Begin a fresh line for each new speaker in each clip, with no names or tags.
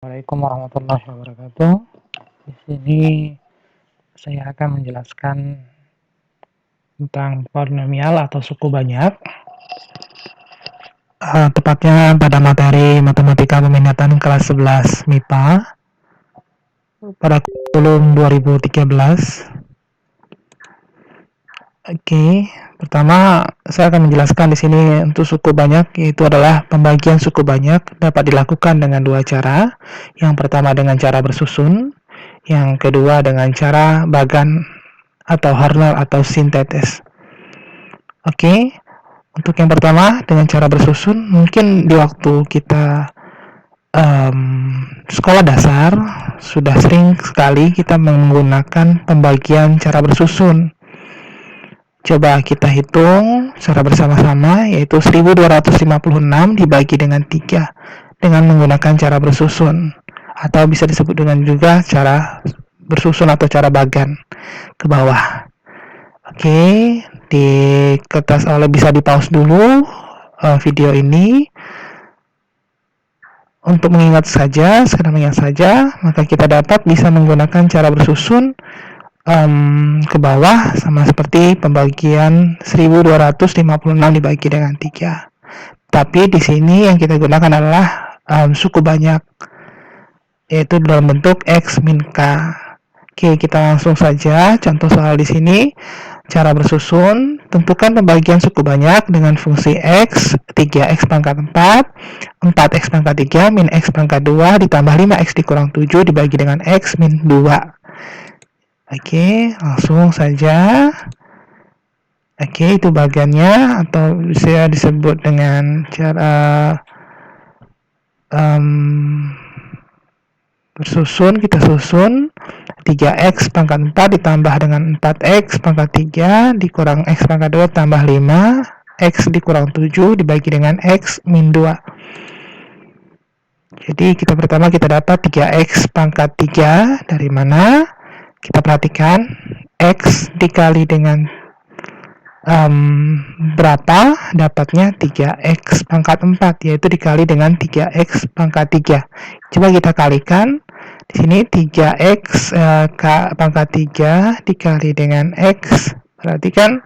Assalamualaikum warahmatullahi wabarakatuh. Di sini saya akan menjelaskan tentang polinomial atau suku banyak. Tepatnya pada materi Matematika Peminatan kelas 11 MIPA pada kurikulum 2013. Oke, pertama saya akan menjelaskan di sini untuk suku banyak, yaitu adalah pembagian suku banyak dapat dilakukan dengan dua cara. Yang pertama dengan cara bersusun, yang kedua dengan cara bagan atau Harnell atau sintetis. Oke, untuk yang pertama dengan cara bersusun, mungkin di waktu kita sekolah dasar sudah sering sekali kita menggunakan pembagian cara bersusun. Coba kita hitung secara bersama-sama, yaitu 1256 dibagi dengan 3 dengan menggunakan cara bersusun, atau bisa disebut dengan juga cara bersusun atau cara bagan ke bawah. Oke, di kertas oleh bisa di pause dulu video ini untuk mengingat saja, maka kita dapat bisa menggunakan cara bersusun ke bawah sama seperti pembagian 1256 dibagi dengan 3. Tapi di sini yang kita gunakan adalah suku banyak, yaitu dalam bentuk X min K. Oke, kita langsung saja contoh soal di sini. Cara bersusun, tentukan pembagian suku banyak dengan fungsi X, 3X pangkat 4, 4X pangkat 3 min X pangkat 2 ditambah 5X dikurang 7 dibagi dengan X min 2. Oke, langsung saja. Oke, itu bagiannya, atau bisa disebut dengan cara bersusun. Kita susun 3X pangkat 4 ditambah dengan 4X pangkat 3 dikurang X pangkat 2 tambah 5 X dikurang 7 dibagi dengan X min 2. Jadi pertama kita dapat 3X pangkat 3 dari mana? Kita perhatikan X dikali dengan berapa, dapatnya 3X pangkat 4, yaitu dikali dengan 3X pangkat 3. Coba kita kalikan. Di sini 3X pangkat 3 dikali dengan X. Perhatikan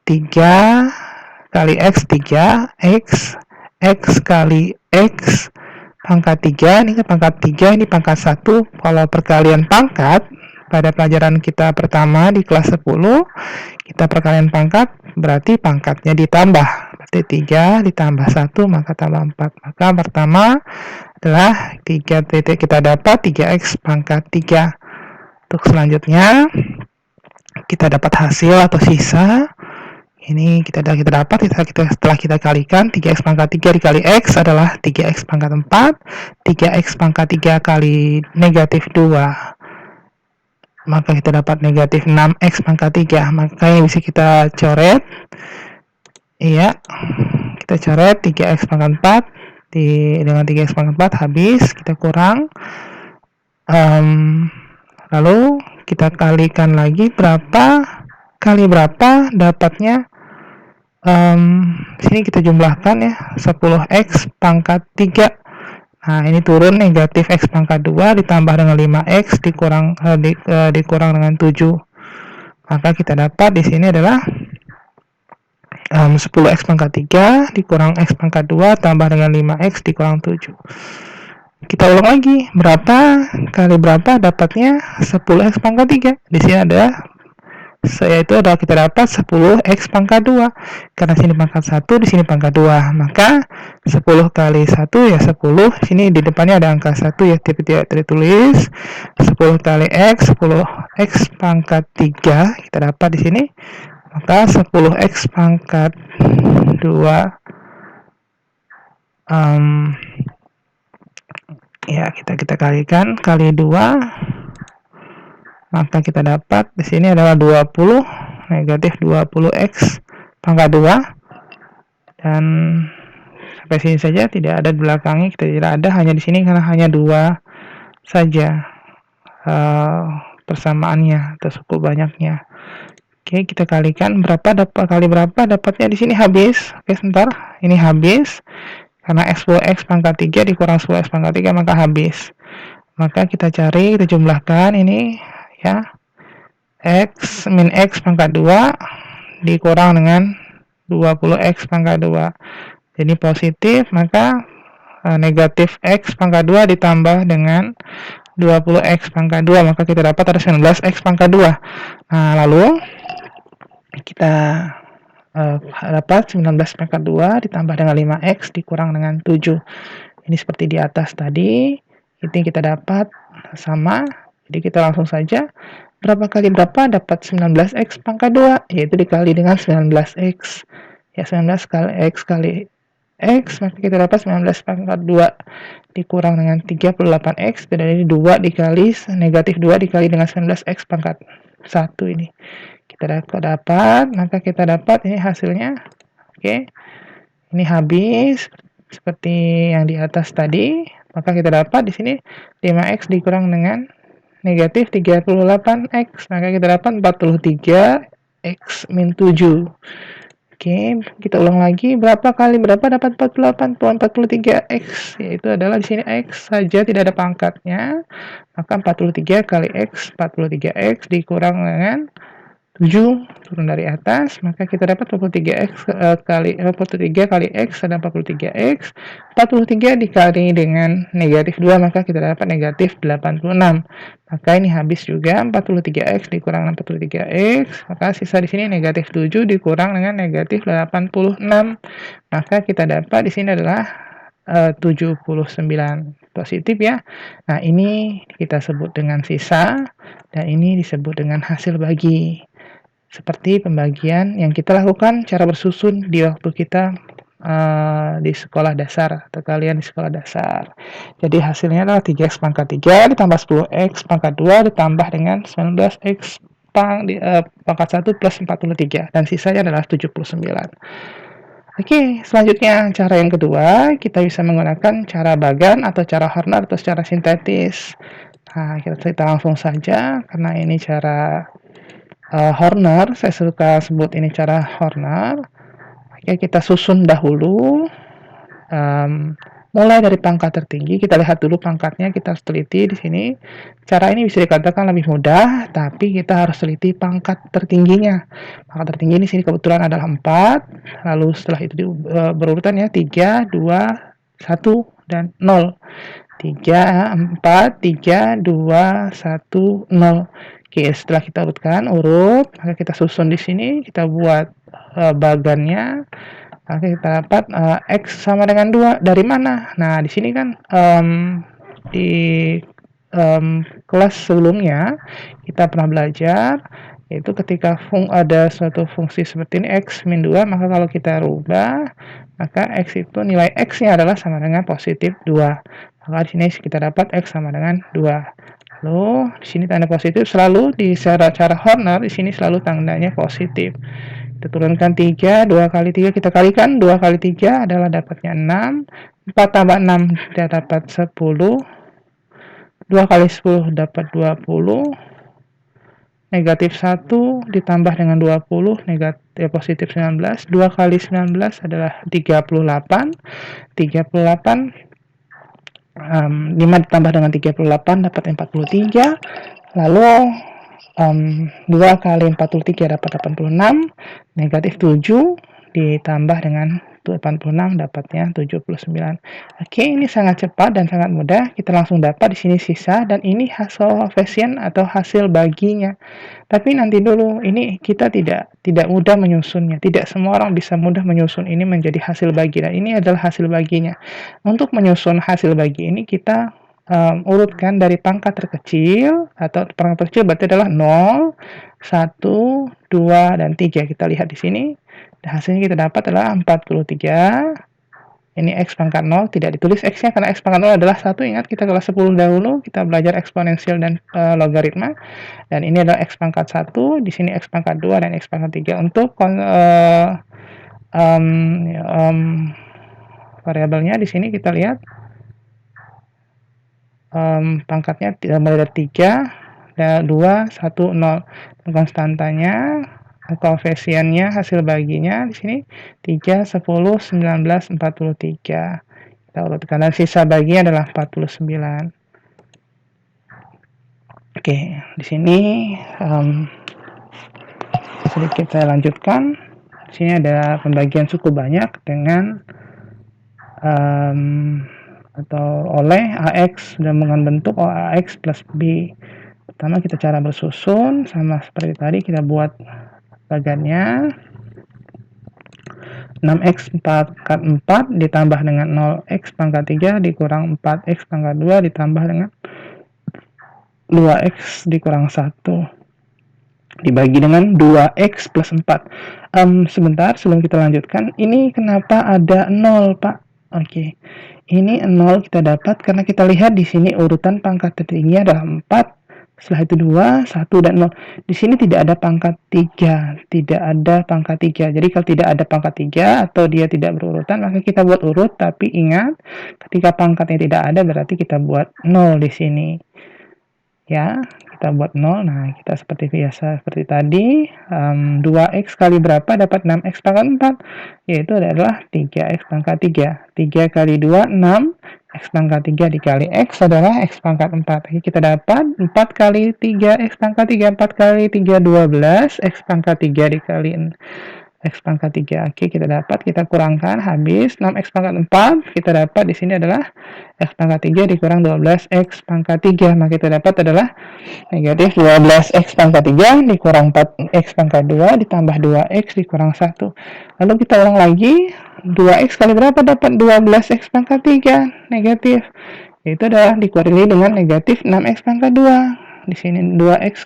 3 kali X 3X, X kali X pangkat 3, ini pangkat 3, ini pangkat 1. Kalau perkalian pangkat pada pelajaran kita pertama di kelas 10, kita perkalian pangkat, berarti pangkatnya ditambah. Berarti 3 ditambah 1, maka tambah 4. Maka pertama adalah 3 titik, kita dapat 3X pangkat 3. Untuk selanjutnya, kita dapat hasil atau sisa. Ini kita dapat setelah kita kalikan 3X pangkat 3 dikali X adalah 3X pangkat 4, 3X pangkat 3 kali negatif 2. Maka kita dapat negatif 6X pangkat 3. Maka yang bisa kita coret, iya, kita coret 3X pangkat 4 dengan 3X pangkat 4 habis, kita kurang. Lalu kita kalikan lagi berapa kali berapa, dapatnya sini kita jumlahkan ya, 10X pangkat 3. Nah, ini turun negatif X pangkat 2 ditambah dengan 5X dikurang dengan 7. Maka kita dapat di sini adalah 10X pangkat 3 dikurang X pangkat 2 tambah dengan 5X dikurang 7. Kita ulang lagi, berapa kali berapa, dapatnya 10X pangkat 3. Di sini ada kita dapat 10X pangkat 2. Karena sini pangkat 1, di sini pangkat 2. Maka 10 kali 1 ya 10. Sini di depannya ada angka 1 ya, tidak tertulis. 10 kali X, 10X pangkat 3 kita dapat di sini. Maka 10X pangkat 2 ya kita kalikan kali 2. Maka kita dapat di sini adalah 20 negatif 20X pangkat 2. Dan sampai sini saja, tidak ada di belakangnya, kita tidak ada, hanya di sini karena hanya 2 saja persamaannya atau suku banyaknya. Oke, kita kalikan berapa, dapat kali berapa, dapatnya di sini habis. Oke, sebentar, ini habis Karena 10x pangkat 3 dikurang 10x pangkat 3 maka habis. Maka kita cari, kita jumlahkan ini ya. X min X pangkat 2 dikurang dengan 20X pangkat 2. Jadi positif, maka negatif X pangkat 2 ditambah dengan 20X pangkat 2, maka kita dapat ada 19X pangkat 2. Nah, lalu kita dapat 19 pangkat 2 ditambah dengan 5X dikurang dengan 7. Ini seperti di atas tadi, ini kita dapat sama, jadi kita langsung saja berapa kali berapa, dapat 19X pangkat 2, yaitu dikali dengan 19X. Ya, 19 kali X kali X, maka kita dapat 19 pangkat 2 dikurang dengan 38X, dari 2 dikali, negatif 2 dikali dengan 19X pangkat 1 ini. Kita dapat, maka kita dapat ini hasilnya. Oke. Ini habis seperti yang di atas tadi, maka kita dapat di sini 5X dikurang dengan negatif 38X, maka kita dapat 43X min 7. Oke, kita ulang lagi, berapa kali berapa dapat 48,43X, yaitu adalah di sini X saja tidak ada pangkatnya, maka 43 kali X, 43X dikurang dengan 7, turun dari atas, maka kita dapat 43X kali 43 kali X ada 43X, 43 dikali dengan negatif 2, maka kita dapat negatif 86. Maka ini habis juga, 43X dikurang 43X, maka sisa di sini negatif 7 dikurang dengan negatif 86. Maka kita dapat di sini adalah 79 positif ya. Nah, ini kita sebut dengan sisa, dan ini disebut dengan hasil bagi. Seperti pembagian yang kita lakukan cara bersusun di waktu kita di sekolah dasar, atau kalian di sekolah dasar. Jadi hasilnya adalah 3x pangkat 3 ditambah 10x pangkat 2 ditambah dengan 19x pangkat 1 plus 43, dan sisanya adalah 79. Oke, selanjutnya cara yang kedua, kita bisa menggunakan cara bagan atau cara Horner atau secara sintetis. Nah, kita langsung saja, karena ini cara Horner, saya suka sebut ini cara Horner. Oke, kita susun dahulu, mulai dari pangkat tertinggi. Kita lihat dulu pangkatnya, kita harus teliti di sini. Cara ini bisa dikatakan lebih mudah, tapi kita harus teliti pangkat tertingginya. Pangkat tertinggi di sini kebetulan adalah 4, lalu setelah itu berurutan ya 3, 2, 1, dan 0. 3, 4, 3, 2, 1, 0. Oke, setelah kita urut, maka kita susun di sini, kita buat bagannya. Maka kita dapat X sama dengan 2. Dari mana? Nah, di sini kan di kelas sebelumnya kita pernah belajar, yaitu ketika ada suatu fungsi seperti ini X min 2, maka kalau kita rubah, maka X itu nilai X-nya adalah sama dengan positif 2. Maka di sini kita dapat X sama dengan 2. Lalu di sini tanda positif selalu di cara Horner, di sini selalu tandanya positif. Kita turunkan 3, 2 kali 3 kita kalikan, 2 kali 3 adalah dapatnya 6, 4 tambah 6 kita dapat 10, 2 kali 10 dapat 20, negatif 1 ditambah dengan 20, negatif positif 19, 2 kali 19 adalah 38, 5 ditambah dengan 38 dapat 43, lalu 2 kali 43 dapat 86, negatif 7 ditambah dengan 86 dapatnya 79. Oke, ini sangat cepat dan sangat mudah. Kita langsung dapat di sini sisa, dan ini hasil koefisien atau hasil baginya. Tapi nanti dulu, ini kita tidak mudah menyusunnya. Tidak semua orang bisa mudah menyusun ini menjadi hasil bagi. Dan ini adalah hasil baginya. Untuk menyusun hasil bagi ini kita urutkan dari pangkat terkecil, atau pangkat terkecil berarti adalah 0, 1, 2, dan 3. Kita lihat di sini. Dan hasilnya kita dapat adalah 43. Ini X pangkat 0, tidak ditulis X-nya karena X pangkat 0 adalah 1. Ingat, kita kelas 10 dahulu, kita belajar eksponensial dan logaritma. Dan ini adalah X pangkat 1, di sini X pangkat 2, dan X pangkat 3. Untuk variabelnya di sini kita lihat, pangkatnya mulai dari 3, 2, 1, 0. Konstantanya, koefisiennya, hasil baginya di sini 3, 10, 19, 43. kita urutkan, dan sisa baginya adalah 49. Oke, di sini sedikit saya lanjutkan. Di sini ada pembagian cukup banyak dengan atau oleh AX dengan bentuk AX plus B. Pertama kita cara bersusun, sama seperti tadi kita buat bagannya. 6x pangkat 4 ditambah dengan 0x pangkat 3 dikurang 4x pangkat 2 ditambah dengan 2x dikurang 1 dibagi dengan 2x plus 4. Sebentar sebelum kita lanjutkan, ini kenapa ada 0, Pak? Oke. Ini 0 kita dapat karena kita lihat di sini urutan pangkat tertinggi adalah 4. Setelah itu 2, 1, dan 0. Di sini tidak ada pangkat 3. Tidak ada pangkat 3. Jadi kalau tidak ada pangkat 3 atau dia tidak berurutan, maka kita buat urut. Tapi ingat, ketika pangkatnya tidak ada, berarti kita buat 0 di sini. Ya, kita buat 0. Nah, kita seperti biasa, seperti tadi. 2x kali berapa dapat 6x pangkat 4? Yaitu adalah 3x pangkat 3. 3 kali 2, 6. X pangkat 3 dikali X adalah X pangkat 4. Jadi kita dapat 4 kali 3 X pangkat 3. 4 kali 3, 12. X pangkat 3 dikali X pangkat 3. Oke, kita dapat, kita kurangkan, habis 6X pangkat 4. Kita dapat di sini adalah X pangkat 3 dikurang 12X pangkat 3. Maka kita dapat adalah negatif 12X pangkat 3 dikurang 4X pangkat 2 ditambah 2X dikurang 1. Lalu kita ulang lagi, 2X kali berapa dapat 12X pangkat 3? Negatif. Itu adalah dikurangi dengan negatif 6X pangkat 2. Di sini 2x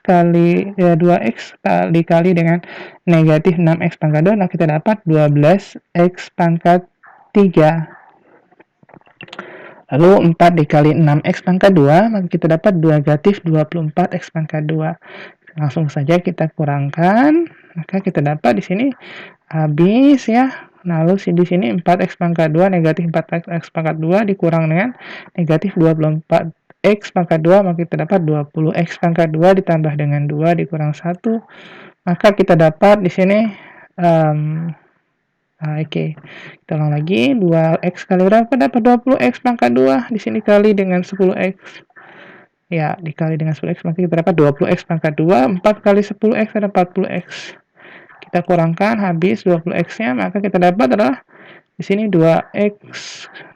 dikali dengan negatif 6x pangkat 2, nah kita dapat 12x pangkat 3. Lalu 4 dikali 6x pangkat 2, maka kita dapat negatif 24x pangkat 2. Langsung saja kita kurangkan, maka kita dapat di sini habis ya. Lalu di sini 4x pangkat 2 negatif 4x pangkat 2 dikurang dengan negatif 24x pangkat 2, maka kita dapat 20x pangkat 2 ditambah dengan 2 dikurang 1. Maka kita dapat di sini oke. Kita ulang lagi, 2x kali berapa dapat 20x pangkat 2. Di sini kali dengan 10x. Ya, dikali dengan 10x, maka kita dapat 20x pangkat 2. 4 kali 10x ada 40x. Kita kurangkan, habis 20x-nya, maka kita dapat adalah di sini 2x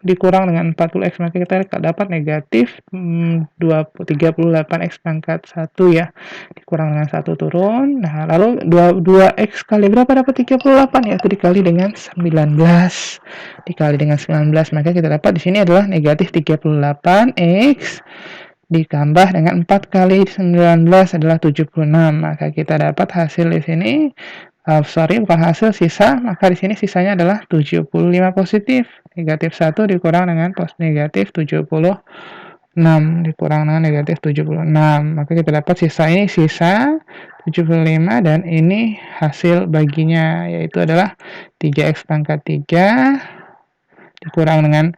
dikurang dengan 40x, maka kita dapat negatif 38x pangkat 1 ya. Dikurang dengan 1 turun. Nah, lalu 2x kali berapa dapat 38? Yaitu dikali dengan 19. Dikali dengan 19, maka kita dapat di sini adalah negatif 38x ditambah dengan 4 kali 19 adalah 76. Maka kita dapat hasil di sini bukan hasil, sisa, maka di sini sisanya adalah 75 positif. Negatif 1 dikurang dengan negatif 76 dikurang dengan negatif 76. Maka kita dapat sisa ini sisa 75, dan ini hasil baginya, yaitu adalah 3x pangkat 3 dikurang dengan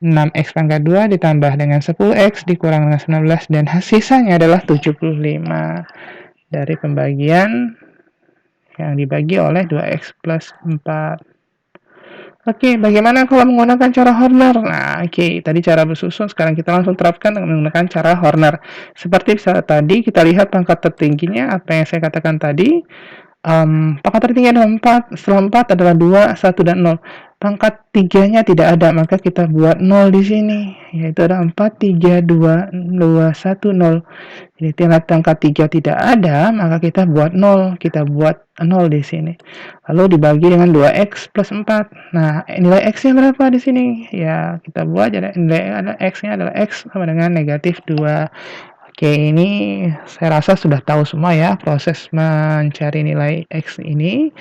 6x pangkat 2 ditambah dengan 10x dikurang dengan 19, dan sisanya adalah 75 dari pembagian yang dibagi oleh 2x plus 4. Oke, bagaimana kalau menggunakan cara Horner? Nah, oke, tadi cara bersusun, sekarang kita langsung terapkan dengan menggunakan cara Horner. Seperti tadi kita lihat pangkat tertingginya, apa yang saya katakan tadi, pangkat tertinggi adalah 4, setelah 4 adalah 2, 1, dan 0. Pangkat 3-nya tidak ada, maka kita buat 0 di sini, yaitu ada 4, 3, 2, 2, 1, 0. Jadi pangkat 3 tidak ada, maka kita buat 0, kita buat 0 di sini. Lalu dibagi dengan 2x plus 4. Nah, nilai x-nya berapa di sini? Ya, kita buat nilai x-nya adalah x sama dengan negatif 2. Oke, ini saya rasa sudah tahu semua ya proses mencari nilai x ini.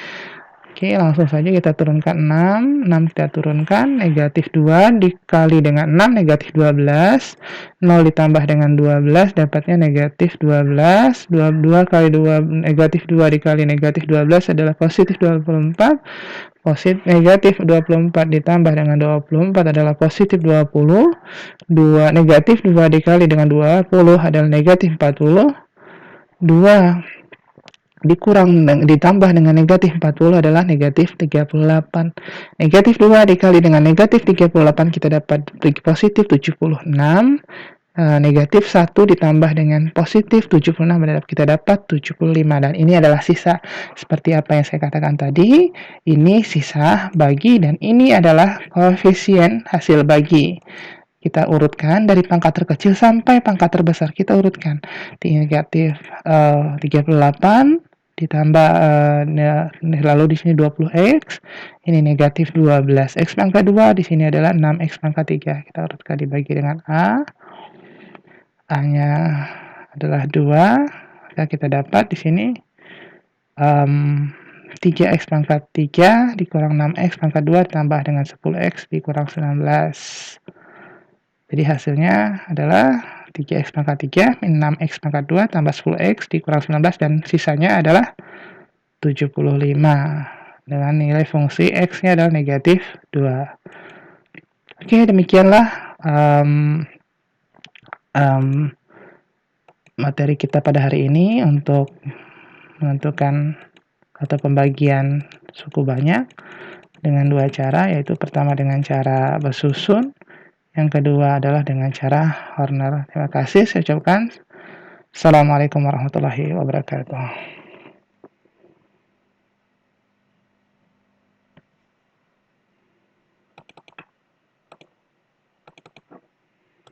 Oke, langsung saja kita turunkan 6. 6 kita turunkan, negatif 2 dikali dengan 6, negatif 12. 0 ditambah dengan 12, dapatnya negatif 12. 22 kali 2, negatif 2 dikali negatif 12 adalah positif 24. Negatif 24 ditambah dengan 24 adalah positif 20. Negatif 2 dikali dengan 20 adalah negatif 40. 2 ditambah dengan negatif 40 adalah negatif 38. Negatif 2 dikali dengan negatif 38 kita dapat positif 76. Negatif 1 ditambah dengan positif 76 adalah kita dapat 75, dan ini adalah sisa. Seperti apa yang saya katakan tadi, ini sisa bagi dan ini adalah koefisien hasil bagi. Kita urutkan dari pangkat terkecil sampai pangkat terbesar, kita urutkan. Negatif 38 ditambah lalu di sini 20x, ini negatif 12. X pangkat 2 di sini adalah 6x pangkat 3. Kita urutkan dibagi dengan A-nya adalah 2. Dan kita dapat di sini 3x pangkat 3 dikurang 6x pangkat 2 ditambah dengan 10x dikurang 19. Jadi hasilnya adalah 3x pangkat 3 min 6x pangkat 2 tambah 10x dikurang 19, dan sisanya adalah 75. Dengan nilai fungsi x-nya adalah negatif 2. Oke, demikianlah materi kita pada hari ini untuk menentukan atau pembagian suku banyak dengan dua cara, yaitu pertama dengan cara bersusun, yang kedua adalah dengan cara Horner. Terima kasih, saya ucapkan. Assalamualaikum warahmatullahi wabarakatuh.